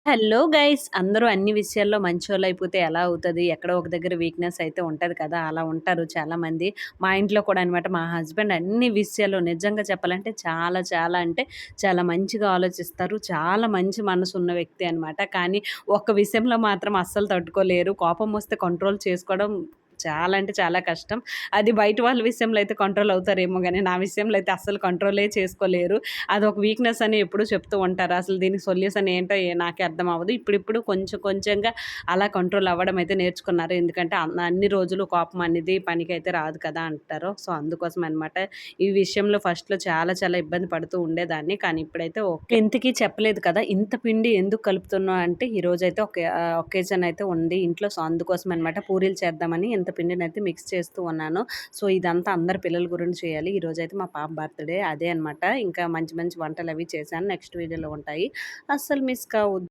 Hello guys! అందరూ అన్ని విషయాల్లో మంచోళ్ళైపోతే ఎలా అవుతది? ఎక్కడో ఒక దగ్గర వీక్‌నెస్ అయితే ఉంటది కదా! అలా ఉంటారు చాలామంది. మా ఇంట్లో కూడా అనమాట మా హస్బెండ్ అన్ని విషయాల్లో నిజంగా చెప్పాలంటే చాలా చాలా అంటే చాలా మంచిగా ఆలోచిస్తారు. చాలా మంచి మనసున్న వ్యక్తి అనమాట. కానీ ఒక్క విషయంలో మాత్రం అస్సలు తట్టుకోలేరు. కోపం వస్తే కంట్రోల్ చేసుకోవడం చాలా అంటే చాలా కష్టం. అది బయట వాళ్ళ విషయంలో అయితే కంట్రోల్ అవుతారేమో గానీ, నా విషయంలో అయితే అస్సలు కంట్రోలే చేసుకోలేరు. అదొక వీక్‌నెస్ అని ఎప్పుడూ చెప్తూ ఉంటారు. అసలు దీనికి సొల్యూషన్ ఏంటో నాకే అర్థం అవ్వదు. ఇప్పుడిప్పుడు కొంచెం కొంచెంగా అలా కంట్రోల్ అవ్వడం అయితే నేర్చుకున్నారు. ఎందుకంటే అన్ని రోజులు కోపం అనేది పనికైతే రాదు కదా! అంటారు. సో, అందుకోసం అనమాట. ఈ విషయంలో ఫస్ట్‌లో చాలా చాలా ఇబ్బంది పడుతూ ఉండేదాన్ని. కానీ ఇప్పుడైతే ఓకే. ఇంతకీ చెప్పలేదు కదా! ఇంత పిండి ఎందుకు కలుపుతున్నావు అంటే ఈరోజైతే ఒక ఒకేషన్ అయితే ఉంది ఇంట్లో. సో, అందుకోసం అనమాట పూరీలు చేద్దామని ఇంత పిండినైతే మిక్స్ చేస్తూ ఉన్నాను. సో, ఇదంతా అందరి పిల్లల గురించి చేయాలి. ఈరోజైతే మా పాప బర్త్‌డే అదే అనమాట. ఇంకా మంచి మంచి వంటలవి చేశాను. నెక్స్ట్ వీడియోలో ఉంటాయి. అస్సలు మిస్ కావద్దు.